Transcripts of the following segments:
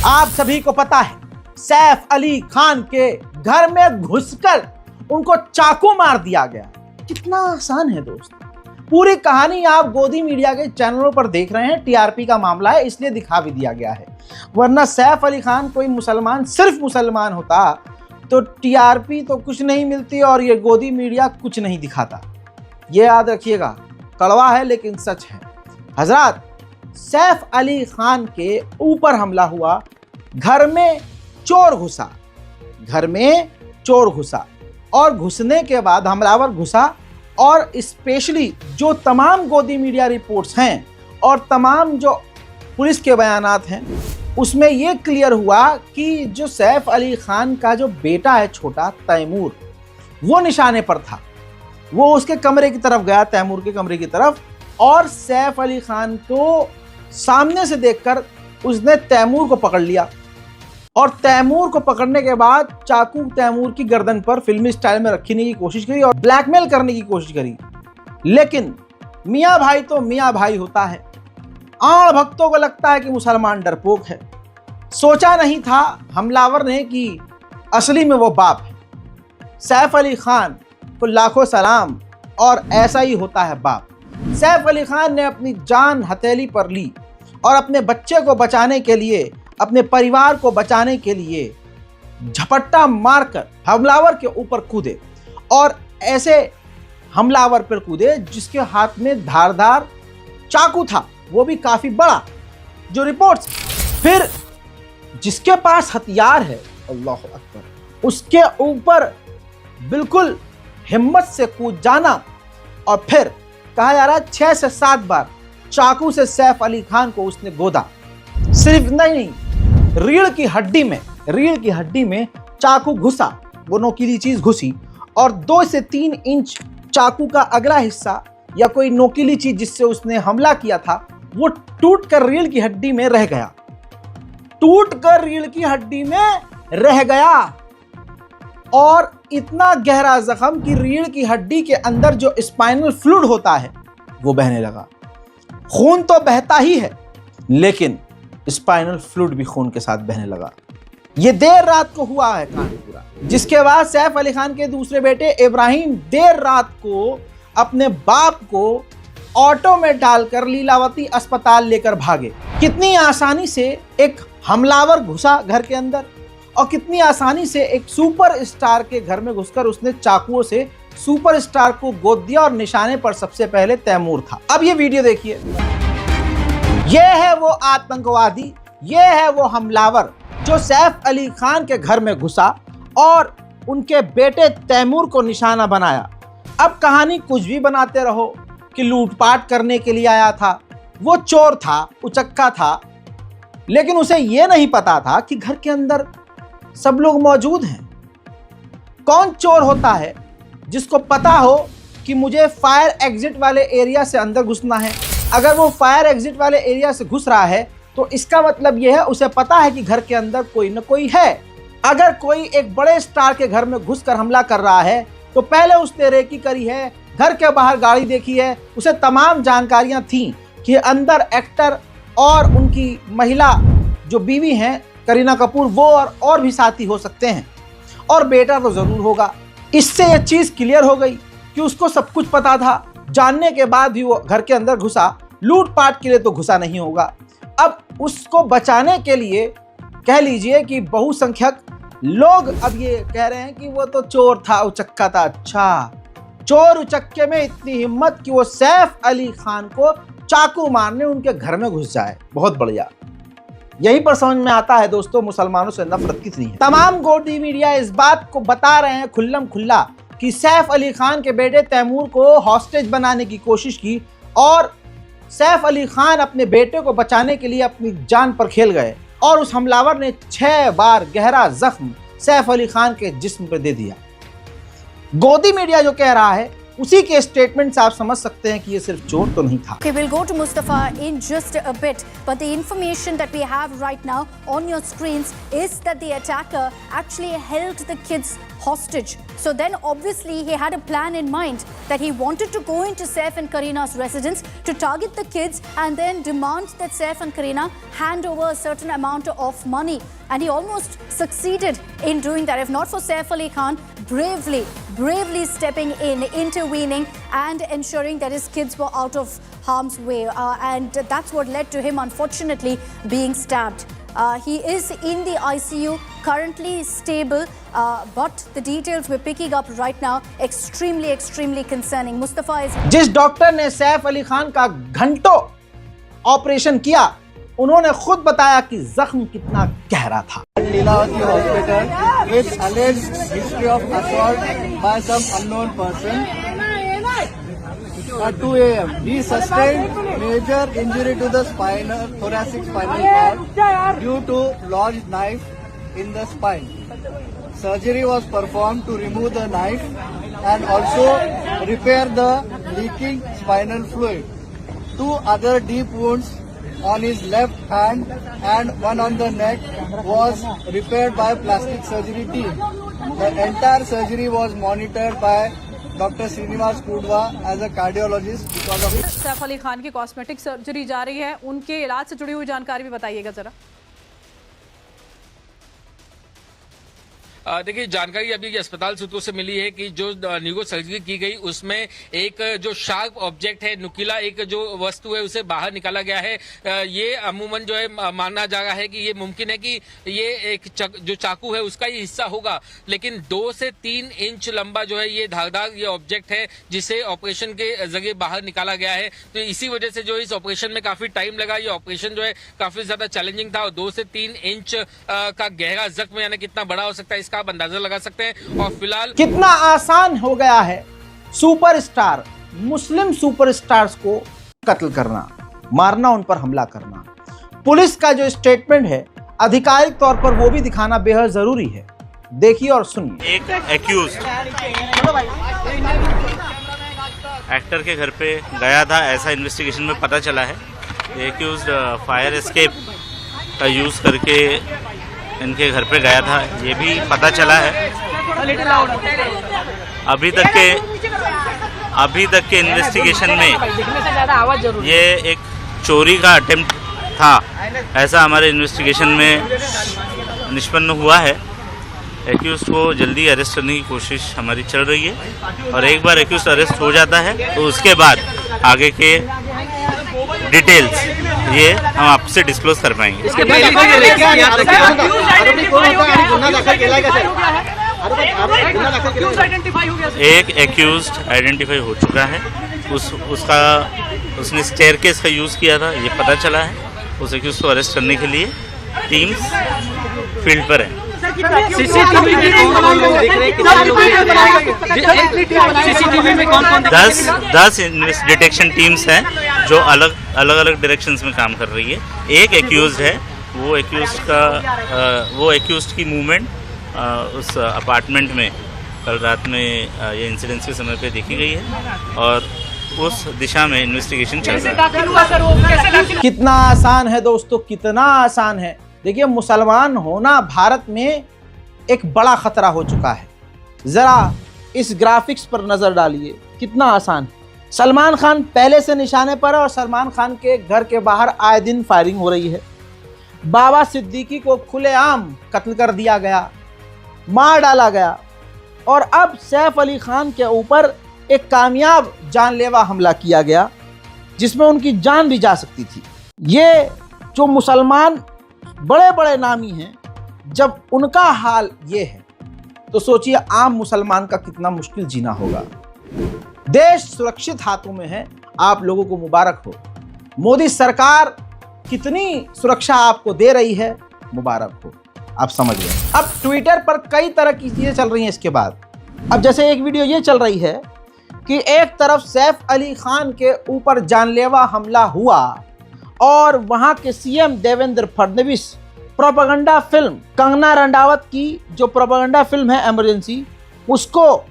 आप सभी को पता है सैफ अली खान के घर में घुसकर उनको चाकू मार दिया गया। कितना आसान है दोस्त। पूरी कहानी आप गोदी मीडिया के चैनलों पर देख रहे हैं। टीआरपी का मामला है इसलिए दिखा भी दिया गया है, वरना सैफ अली खान कोई मुसलमान सिर्फ मुसलमान होता तो टीआरपी तो कुछ नहीं मिलती और ये गोदी मीडिया कुछ नहीं दिखाता। ये याद रखिएगा, कड़वा है लेकिन सच है। हजरात, सैफ अली खान के ऊपर हमला हुआ, घर में चोर घुसा और घुसने के बाद हमलावर घुसा और स्पेशली जो तमाम गोदी मीडिया रिपोर्ट्स हैं और तमाम जो पुलिस के बयानात हैं उसमें ये क्लियर हुआ कि जो सैफ अली खान का जो बेटा है छोटा तैमूर, वो निशाने पर था। वो उसके कमरे की तरफ गया, तैमूर के कमरे की तरफ, और सैफ अली खान को सामने से देखकर उसने तैमूर को पकड़ लिया और तैमूर को पकड़ने के बाद चाकू तैमूर की गर्दन पर फिल्मी स्टाइल में रखने की कोशिश करी और ब्लैकमेल करने की कोशिश करी। लेकिन मियाँ भाई तो मियाँ भाई होता है। आड़ भक्तों को लगता है कि मुसलमान डरपोक है। सोचा नहीं था हमलावर ने कि असली में वो बाप है। सैफ अली खान को लाखों सलाम, और ऐसा ही होता है बाप। सैफ अली खान ने अपनी जान हथेली पर ली और अपने बच्चे को बचाने के लिए, अपने परिवार को बचाने के लिए झपट्टा मारकर हमलावर के ऊपर कूदे और ऐसे हमलावर पर कूदे जिसके हाथ में धारदार चाकू था, वो भी काफी बड़ा। जो रिपोर्ट्स, फिर जिसके पास हथियार है, अल्लाह अकबर, उसके ऊपर बिल्कुल हिम्मत से कूद जाना और फिर कहा जा रहा है 6 से 7 बार चाकू से सैफ अली खान को उसने गोदा। सिर्फ नहीं, रीढ़ की हड्डी में चाकू घुसा, वो नोकीली चीज घुसी और 2 से 3 इंच चाकू का अगला हिस्सा या कोई नोकीली चीज जिससे उसने हमला किया था वो टूटकर रीढ़ की हड्डी में रह गया। और इतना गहरा जख्म कि रीढ़ की हड्डी के अंदर जो स्पाइनल फ्लूइड होता है वो बहने लगा। खून तो बहता ही है लेकिन स्पाइनल फ्लूइड भी खून के साथ बहने लगा। ये देर रात को हुआ है कांड पूरा, जिसके बाद सैफ अली खान के दूसरे बेटे इब्राहिम देर रात को अपने बाप को ऑटो में डालकर लीलावती अस्पताल लेकर भागे। कितनी आसानी से एक हमलावर घुसा घर के अंदर और कितनी आसानी से एक सुपरस्टार के घर में घुसकर उसने चाकुओं से सुपरस्टार को गोद दिया और निशाने पर सबसे पहले तैमूर था। अब ये वीडियो देखिए। ये है वो आतंकवादी, ये है वो हमलावर जो सैफ अली खान के घर में घुसा और उनके बेटे तैमूर को निशाना बनाया। अब कहानी कुछ भी बनाते रहो कि लूटपाट करने के लिए आया था, वो चोर था, उचक्का था, लेकिन उसे ये नहीं पता था कि घर के अंदर सब लोग मौजूद हैं। कौन चोर होता है जिसको पता हो कि मुझे फायर एग्जिट वाले एरिया से अंदर घुसना है? अगर वो फायर एग्जिट वाले एरिया से घुस रहा है तो इसका मतलब यह है उसे पता है कि घर के अंदर कोई न कोई है। अगर कोई एक बड़े स्टार के घर में घुसकर हमला कर रहा है तो पहले उसने रेकी करी है, घर के बाहर गाड़ी देखी है, उसे तमाम जानकारियां थी कि अंदर एक्टर और उनकी महिला जो बीवी हैं करीना कपूर, वो और भी साथी हो सकते हैं और बेटा तो जरूर होगा। इससे यह चीज क्लियर हो गई कि उसको सब कुछ पता था। जानने के बाद भी वो घर के अंदर घुसा, लूटपाट के लिए तो घुसा नहीं होगा। अब उसको बचाने के लिए कह लीजिए कि बहुसंख्यक लोग अब ये कह रहे हैं कि वो तो चोर था, उचक्का था। अच्छा, चोर उचक्के में इतनी हिम्मत कि वो सैफ अली खान को चाकू मारने उनके घर में घुस जाए। बहुत बढ़िया। यहीं पर समझ में आता है दोस्तों मुसलमानों से नफरत कितनी है। तमाम गोदी मीडिया इस बात को बता रहे हैं खुल्लम खुल्ला कि सैफ अली खान के बेटे तैमूर को हॉस्टेज बनाने की कोशिश की और सैफ अली खान अपने बेटे को बचाने के लिए अपनी जान पर खेल गए और उस हमलावर ने 6 बार गहरा जख्म सैफ अली खान के जिस्म पर दे दिया। गोदी मीडिया जो कह रहा है उसी के स्टेटमेंट से आप समझ सकते हैं कि ये सिर्फ चोर तो नहीं था। Okay, we'll go to Mustafa in just a bit, but the information that we have right now on your screens is that the attacker actually held the kids hostage. So then obviously he had a plan in mind that he wanted to go into Saif and Kareena's residence to target the kids and then demand that Saif and Kareena hand over a certain amount of money. And he almost succeeded in doing that. If not for Saif Ali Khan bravely stepping in, intervening and ensuring that his kids were out of harm's way. And that's what led to him, unfortunately, being stabbed. He is in the ICU, currently stable, but the details we're picking up right now extremely concerning. Mustafa is... जिस doctor ने सैफ अली खान का घंटों operation किया, उन्होंने खुद बताया कि जख्म कितना गहरा था। Lilavati hospital with alleged history of assault by some unknown person. At 2 a.m. he sustained major injury to the thoracic spinal cord due to lodged knife in the spine. Surgery was performed to remove the knife and also repair the leaking spinal fluid. 2 other deep wounds on his left hand and one on the neck was repaired by plastic surgery team. The entire surgery was monitored by Dr. Srinivas Kudwa as a cardiologist because of it. Saif Ali Khan की cosmetic surgery जा रही है, उनके इलाज से जुड़ी हुई जानकारी भी बताइएगा जरा। देखिए, जानकारी अभी अस्पताल सूत्रों से मिली है कि जो न्यूरो सर्जरी की गई उसमें एक जो शार्प ऑब्जेक्ट है, नुकीला एक जो वस्तु है, उसे बाहर निकाला गया है। ये अमूमन जो है माना जा रहा है कि ये मुमकिन है कि ये एक जो चाकू है उसका ही हिस्सा होगा, लेकिन 2 से 3 इंच लंबा जो है ये धारदार ये ऑब्जेक्ट है जिसे ऑपरेशन के जरिए बाहर निकाला गया है। तो इसी वजह से जो इस ऑपरेशन में काफी टाइम लगा। ये ऑपरेशन जो है काफी ज्यादा चैलेंजिंग था और 2 से 3 इंच का गहरा जख्म यानी कितना बड़ा हो सकता है इसका आप अंदाजा लगा सकते हैं। और फिलहाल कितना आसान हो गया है सुपरस्टार, मुस्लिम सुपरस्टार्स को कत्ल करना, मारना, उन पर हमला करना। पुलिस का जो स्टेटमेंट है आधिकारिक तौर पर वो भी दिखाना बेहद जरूरी है। देखिए और सुनिए। एक एक्यूज एक्टर के घर पे गया था, ऐसा इन्वेस्टिगेशन में पता चला है। एक्यूज फायर एस्केप का यूज करके इनके घर पे गया था, ये भी पता चला है। अभी तक के इन्वेस्टिगेशन में ये एक चोरी का अटेम्प्ट था, ऐसा हमारे इन्वेस्टिगेशन में निष्पन्न हुआ है। एक्यूज को जल्दी अरेस्ट करने की कोशिश हमारी चल रही है और एक बार एक्यूज अरेस्ट हो जाता है तो उसके बाद आगे के डिटेल्स ये हम आपसे डिस्क्लोज कर पाएंगे। एक एक्यूज आइडेंटिफाई हो चुका है, उसने स्टेयरकेस का यूज़ किया था, ये पता चला है। उस एक्यूज को अरेस्ट करने के लिए टीम्स फील्ड पर हैं। सीसीटीवी में कौन 10 डिटेक्शन टीम्स हैं जो अलग अलग डायरेक्शंस में काम कर रही है। एक एक्यूज है, वो एक्यूज की मूवमेंट उस अपार्टमेंट में कल रात में ये इंसिडेंस के समय पे देखी गई है और उस दिशा में इन्वेस्टिगेशन चल रहा है। कितना आसान है दोस्तों, कितना आसान है। देखिए, मुसलमान होना भारत में एक बड़ा खतरा हो चुका है। जरा इस ग्राफिक्स पर नजर डालिए, कितना आसान है। सलमान खान पहले से निशाने पर है और सलमान खान के घर के बाहर आए दिन फायरिंग हो रही है। बाबा सिद्दीकी को खुलेआम कत्ल कर दिया गया, मार डाला गया और अब सैफ अली खान के ऊपर एक कामयाब जानलेवा हमला किया गया जिसमें उनकी जान भी जा सकती थी। ये जो मुसलमान बड़े बड़े नामी हैं, जब उनका हाल ये है तो सोचिए आम मुसलमान का कितना मुश्किल जीना होगा। देश सुरक्षित हाथों में है, आप लोगों को मुबारक हो। मोदी सरकार कितनी सुरक्षा आपको दे रही है, मुबारक हो। आप समझ गए। अब ट्विटर पर कई तरह की चीजें चल रही हैं इसके बाद। अब जैसे एक वीडियो ये चल रही है कि एक तरफ सैफ अली खान के ऊपर जानलेवा हमला हुआ और वहां के CM Devendra Fadnavis propaganda film Kangana Ranaut की जो प्रोपेगेंडा फिल्म है इमरजेंसी, उसको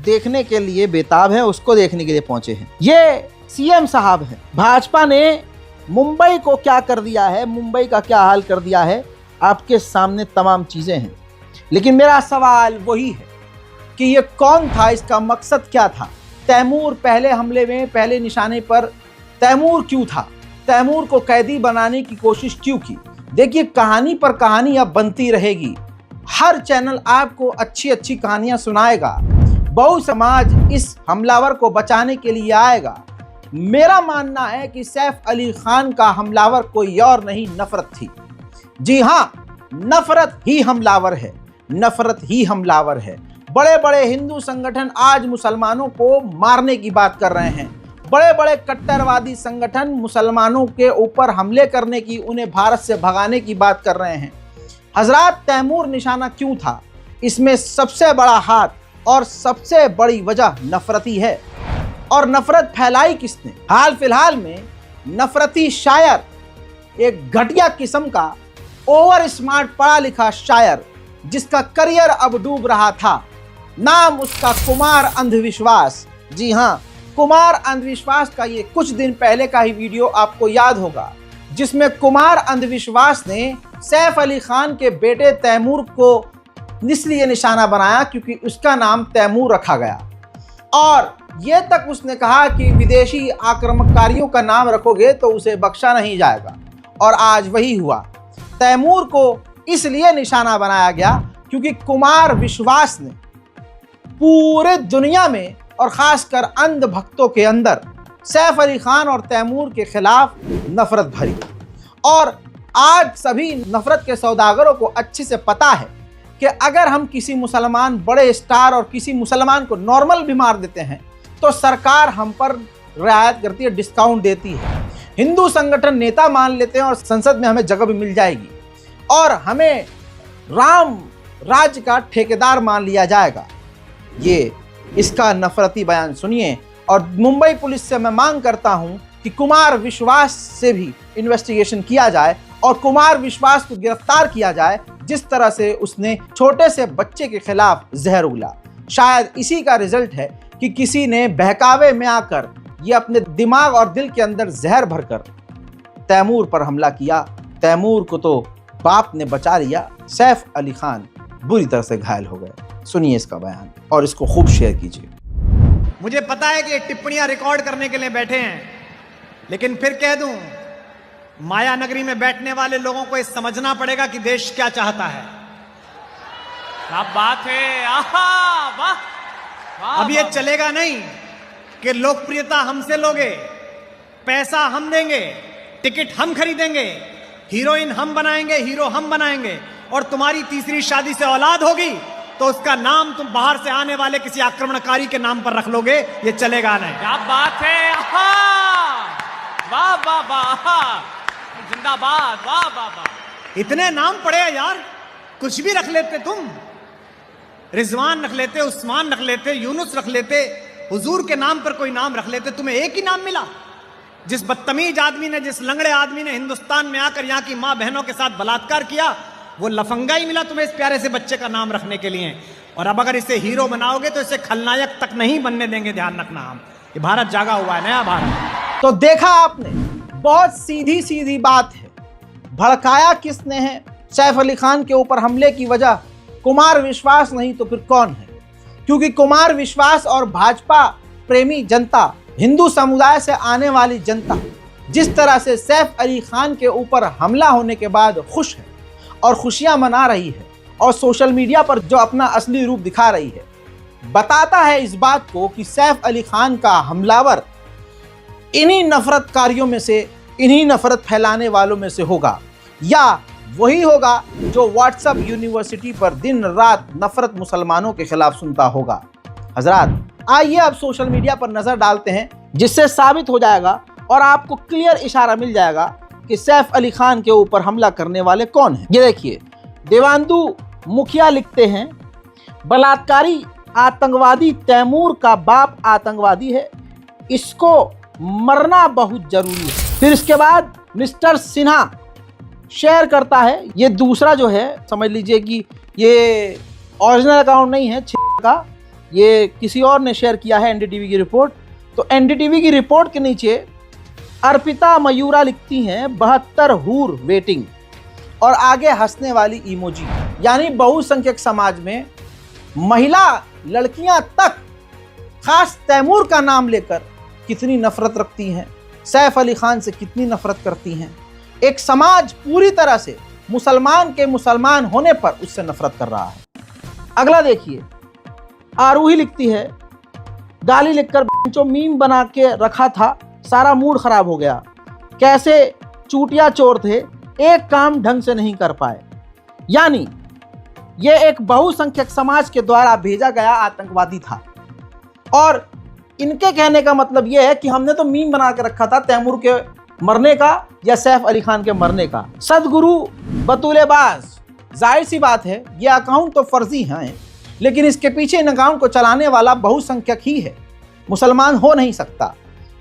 देखने के लिए बेताब हैं, उसको देखने के लिए पहुंचे हैं। ये सीएम साहब हैं। भाजपा ने मुंबई को क्या कर दिया है, मुंबई का क्या हाल कर दिया है, आपके सामने तमाम चीजें हैं। लेकिन मेरा सवाल वही है, कि ये कौन था, इसका मकसद क्या था। तैमूर पहले हमले में पहले निशाने पर तैमूर क्यों था, तैमूर को कैदी बनाने की कोशिश क्यों की। देखिए, कहानी पर कहानी अब बनती रहेगी। हर चैनल आपको अच्छी अच्छी कहानियां सुनाएगा। बहु समाज इस हमलावर को बचाने के लिए आएगा। मेरा मानना है कि सैफ अली खान का हमलावर कोई और नहीं, नफरत थी। जी हाँ, नफरत ही हमलावर है, नफरत ही हमलावर है। बड़े बड़े हिंदू संगठन आज मुसलमानों को मारने की बात कर रहे हैं। बड़े बड़े कट्टरवादी संगठन मुसलमानों के ऊपर हमले करने की, उन्हें भारत से भगाने की बात कर रहे हैं। हजरात, तैमूर निशाना क्यों था? इसमें सबसे बड़ा हाथ और सबसे बड़ी वजह नफरती है। और नफरत फैलाई किसने? हाल फिलहाल में नफरती शायर, एक घटिया किस्म का ओवर स्मार्ट पढ़ा लिखा शायर, जिसका करियर अब डूब रहा था। नाम उसका कुमार अंधविश्वास। जी हाँ, कुमार अंधविश्वास का ये कुछ दिन पहले का ही वीडियो आपको याद होगा, जिसमें कुमार अंधविश्वास ने सैफ अली खान के बेटे तैमूर को इसलिए निशाना बनाया क्योंकि उसका नाम तैमूर रखा गया। और ये तक उसने कहा कि विदेशी आक्रमणकारियों का नाम रखोगे तो उसे बख्शा नहीं जाएगा। और आज वही हुआ। तैमूर को इसलिए निशाना बनाया गया क्योंकि कुमार विश्वास ने पूरे दुनिया में और खासकर अंध भक्तों के अंदर सैफ अली खान और तैमूर के खिलाफ नफरत भरी। और आज सभी नफरत के सौदागरों को अच्छे से पता है कि अगर हम किसी मुसलमान बड़े स्टार और किसी मुसलमान को नॉर्मल भी मार देते हैं तो सरकार हम पर रियायत करती है, डिस्काउंट देती है। हिंदू संगठन नेता मान लेते हैं और संसद में हमें जगह भी मिल जाएगी और हमें राम राज्य का ठेकेदार मान लिया जाएगा। ये इसका नफरती बयान सुनिए। और मुंबई पुलिस से मैं मांग करता हूं कि कुमार विश्वास से भी इन्वेस्टिगेशन किया जाए और कुमार विश्वास को गिरफ्तार किया जाए, जिस तरह से उसने छोटे से बच्चे के खिलाफ जहर उगला। शायद इसी का रिजल्ट है कि किसी ने बहकावे में आकर ये अपने दिमाग और दिल के अंदर जहर भरकर तैमूर पर हमला किया। तैमूर को तो बाप ने बचा लिया, सैफ अली खान बुरी तरह से घायल हो गए। सुनिए इसका बयान और इसको खूब शेयर कीजिए। मुझे पता है कि ये टिप्पणियां रिकॉर्ड करने के लिए बैठे हैं, लेकिन फिर कह दूं, माया नगरी में बैठने वाले लोगों को ये समझना पड़ेगा कि देश क्या चाहता है। क्या बात है, आहा, वाह, वाह। अब ये चलेगा नहीं कि लोकप्रियता हमसे लोगे, पैसा हम देंगे, टिकट हम खरीदेंगे, हीरोइन हम बनाएंगे, हीरो हम बनाएंगे, और तुम्हारी तीसरी शादी से औलाद होगी तो उसका नाम तुम बाहर से आने वाले किसी आक्रमणकारी के नाम पर रख लोगे। ये चलेगा नहीं। क्या बात है, वाह वाह वाह, जिंदाबाद, वाह वाह वाह। इतने नाम पड़े यार, कुछ भी रख लेते तुम। रिजवान रख लेते, उस्मान रख लेते, यूनुस रख लेते, हुजूर के नाम पर कोई नाम रख लेते। तुम्हें एक ही नाम मिला। जिस बदतमीज आदमी ने, जिस लंगड़े आदमी ने हिंदुस्तान में आकर यहाँ की माँ बहनों के साथ बलात्कार किया, वो लफंगा ही मिला तुम्हें इस प्यारे से बच्चे का नाम रखने के लिए। और अब अगर इसे हीरो बनाओगे तो इसे खलनायक तक नहीं बनने देंगे। ध्यान रखना, हम ये भारत जागा हुआ है, नया भारत। तो देखा आपने, बहुत सीधी सीधी बात है। भड़काया किसने है? सैफ अली खान के ऊपर हमले की वजह कुमार विश्वास नहीं तो फिर कौन है? क्योंकि कुमार विश्वास और भाजपा प्रेमी जनता, हिंदू समुदाय से आने वाली जनता जिस तरह से सैफ अली खान के ऊपर हमला होने के बाद खुश है और खुशियां मना रही है और सोशल मीडिया पर जो अपना असली रूप दिखा रही है, बताता है इस बात को कि सैफ अली खान का हमलावर इन्हीं नफरतकारियों में से, इन्हीं नफरत फैलाने वालों में से होगा, या वही होगा जो व्हाट्सएप यूनिवर्सिटी पर दिन रात नफरत मुसलमानों के खिलाफ सुनता होगा। हजरात, आइए अब सोशल मीडिया पर नजर डालते हैं, जिससे साबित हो जाएगा और आपको क्लियर इशारा मिल जाएगा कि सैफ अली खान के ऊपर हमला करने वाले कौन हैं। ये देखिए, देवांदु मुखिया लिखते हैं, बलात्कारी आतंकवादी तैमूर का बाप आतंकवादी है, इसको मरना बहुत जरूरी है। फिर इसके बाद मिस्टर सिन्हा शेयर करता है, ये दूसरा जो है समझ लीजिए कि ये ओरिजिनल अकाउंट नहीं है का, ये किसी और ने शेयर किया है एनडीटीवी की रिपोर्ट। तो एनडीटीवी की रिपोर्ट के नीचे अर्पिता मयूरा लिखती हैं 72 हूर वेटिंग, और आगे हंसने वाली इमोजी। यानी बहुसंख्यक समाज में महिला लड़कियां तक खास तैमूर का नाम लेकर कितनी नफरत रखती हैं, सैफ अली खान से कितनी नफरत करती हैं। एक समाज पूरी तरह से मुसलमान के मुसलमान होने पर उससे नफरत कर रहा है। अगला देखिए, आरूही लिखती है, गाली लिखकर बच्चों मीम बना के रखा था, सारा मूड खराब हो गया। कैसे चूटिया चोर थे, एक काम ढंग से नहीं कर पाए। यानी ये एक बहुसंख्यक समाज के द्वारा भेजा गया आतंकवादी था और इनके कहने का मतलब यह है कि हमने तो मीम बना के रखा था तैमूर के मरने का या सैफ अली खान के मरने का। सदगुरु बतूलेबाज, जाहिर सी बात है ये अकाउंट तो फर्जी हैं, लेकिन इसके पीछे इन अकाउंट को चलाने वाला बहुसंख्यक ही है, मुसलमान हो नहीं सकता।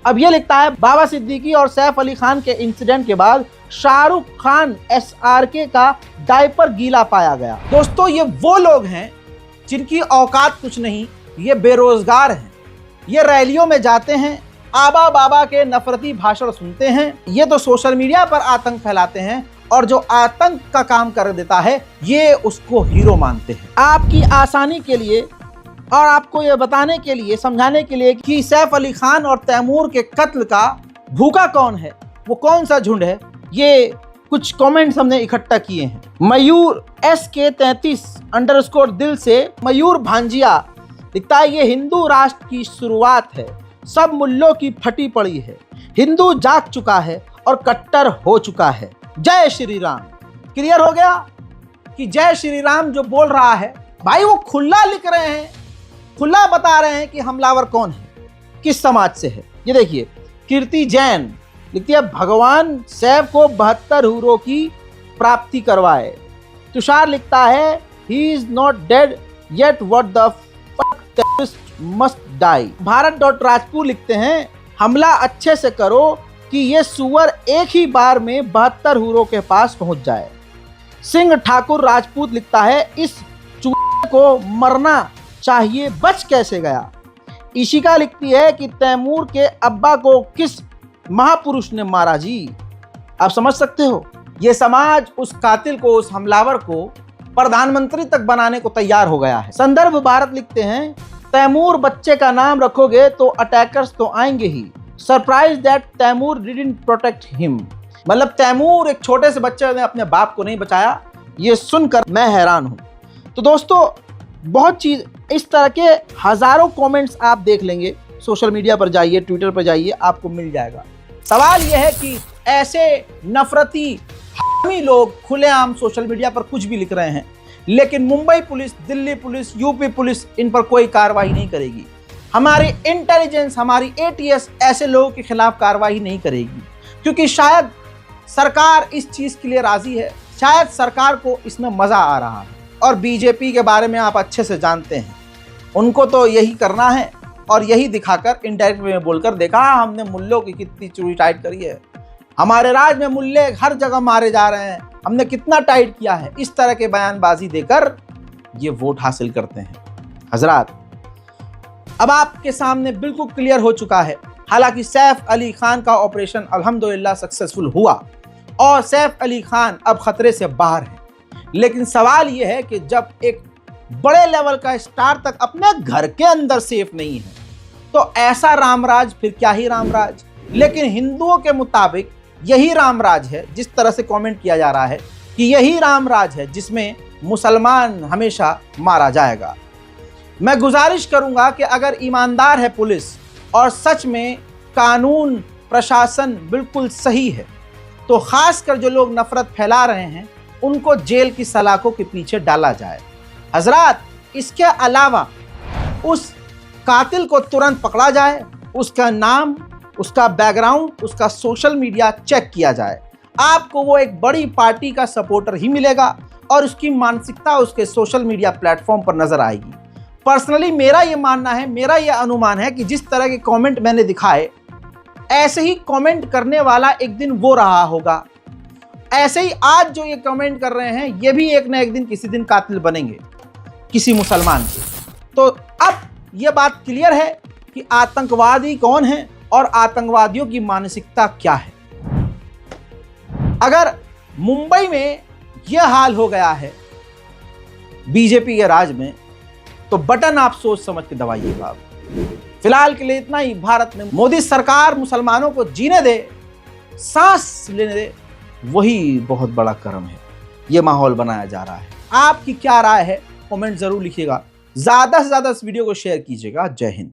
अब ये लिखता है, बाबा सिद्दीकी और सैफ अली खान के इंसिडेंट के बाद शाहरुख खान SRK का डायपर गीला पाया गया। दोस्तों, ये वो लोग हैं जिनकी औकात कुछ नहीं, ये बेरोजगार हैं, ये रैलियों में जाते हैं, आबा बाबा के नफरती भाषण सुनते हैं, ये तो सोशल मीडिया पर आतंक फैलाते हैं और जो आतंक का काम कर देता है ये उसको हीरो मानते हैं। आपकी आसानी के लिए और आपको ये बताने के लिए, समझाने के लिए कि सैफ अली खान और तैमूर के कत्ल का भूखा कौन है, वो कौन सा झुंड है, ये कुछ कमेंट्स हमने इकट्ठा किए हैं। मयूर SK33_ दिल से मयूर भांजिया लिखता है, ये हिंदू राष्ट्र की शुरुआत है, सब मुल्लों की फटी पड़ी है, हिंदू जाग चुका है और कट्टर हो चुका है, जय श्री राम। क्लियर हो गया कि जय श्री राम जो बोल रहा है भाई, वो खुला लिख रहे हैं, खुला बता रहे हैं कि हमलावर कौन है, किस समाज से है। ये देखिए, कीर्ति जैन लिखती है, भगवान सैफ को 72 हूरों की प्राप्ति करवाए। तुषार लिखता है, he is not dead yet, what the fuck terrorist must die. भारत.राजपूत लिखते हैं, हमला अच्छे से करो कि ये सुअर एक ही बार में 72 हूरों के पास पहुंच जाए। सिंह ठाकुर राजपूत लिखता है, इस चूहे को मरना चाहिए, बच कैसे गया। इशिका लिखती है कि तैमूर के अब्बा को किस महापुरुष ने मारा जी। आप समझ सकते हो, ये समाज उस कातिल को, उस हमलावर को प्रधानमंत्री तक बनाने को तैयार हो गया है। संदर्भ भारत लिखते हैं, तैमूर बच्चे का नाम रखोगे तो अटैकर्स तो आएंगे ही, surprise that Taimur didn't protect him. मतलब तैमूर एक छोटे से बच्चे ने अपने बाप को नहीं बचाया, ये सुनकर मैं हैरान हूं। तो दोस्तों, बहुत चीज इस तरह के हजारों कमेंट्स आप देख लेंगे, सोशल मीडिया पर जाइए, ट्विटर पर जाइए, आपको मिल जाएगा। सवाल यह है कि ऐसे नफरती हामी लोग खुलेआम सोशल मीडिया पर कुछ भी लिख रहे हैं, लेकिन Mumbai police, Delhi police, UP police इन पर कोई कार्रवाई नहीं करेगी। हमारी इंटेलिजेंस, हमारी ATS ऐसे लोगों के खिलाफ कार्रवाई नहीं करेगी, क्योंकि शायद सरकार इस चीज के लिए राजी है, शायद सरकार को इसमें मजा आ रहा है। और बीजेपी के बारे में आप अच्छे से जानते हैं, उनको तो यही करना है और यही दिखाकर इनडायरेक्ट वे में बोलकर, देखा हमने मुल्लों की कितनी चूड़ी टाइट करी है, हमारे राज में मुल्ले हर जगह मारे जा रहे हैं, हमने कितना टाइट किया है। इस तरह के बयानबाजी देकर ये वोट हासिल करते हैं। हजरात, अब आपके सामने बिल्कुल क्लियर हो चुका है, हालांकि सैफ अली खान का ऑपरेशन अल्हम्दुलिल्लाह सक्सेसफुल हुआ और सैफ अली खान अब खतरे से बाहर है, लेकिन सवाल यह है कि जब एक बड़े लेवल का स्टार तक अपने घर के अंदर सेफ नहीं है, तो ऐसा रामराज फिर क्या ही रामराज। लेकिन हिंदुओं के मुताबिक यही रामराज है, जिस तरह से कमेंट किया जा रहा है कि यही रामराज है जिसमें मुसलमान हमेशा मारा जाएगा। मैं गुजारिश करूंगा कि अगर ईमानदार है पुलिस और सच में कानून प्रशासन बिल्कुल सही है, तो खासकर जो लोग नफरत फैला रहे हैं उनको जेल की सलाखों के पीछे डाला जाए। हजरात, इसके अलावा उस कातिल को तुरंत पकड़ा जाए, उसका नाम, उसका बैकग्राउंड, उसका सोशल मीडिया चेक किया जाए। आपको वो एक बड़ी पार्टी का सपोर्टर ही मिलेगा और उसकी मानसिकता उसके सोशल मीडिया प्लेटफॉर्म पर नजर आएगी। पर्सनली मेरा ये मानना है, मेरा ये अनुमान है कि जिस तरह के कमेंट मैंने दिखाए, ऐसे ही कमेंट करने वाला एक दिन वो रहा होगा। ऐसे ही आज जो ये कमेंट कर रहे हैं, ये भी एक ना एक दिन किसी दिन कातिल बनेंगे किसी मुसलमान के। तो अब ये बात क्लियर है कि आतंकवादी कौन है और आतंकवादियों की मानसिकता क्या है। अगर मुंबई में यह हाल हो गया है बीजेपी के राज में, तो बटन आप सोच समझ के दबाइएगा। फिलहाल के लिए इतना ही। भारत में मोदी सरकार मुसलमानों को जीने दे, सांस लेने दे, वही बहुत बड़ा कर्म है। ये माहौल बनाया जा रहा है। आपकी क्या राय है कमेंट जरूर लिखिएगा। ज्यादा से ज्यादा इस वीडियो को शेयर कीजिएगा। जय हिंद।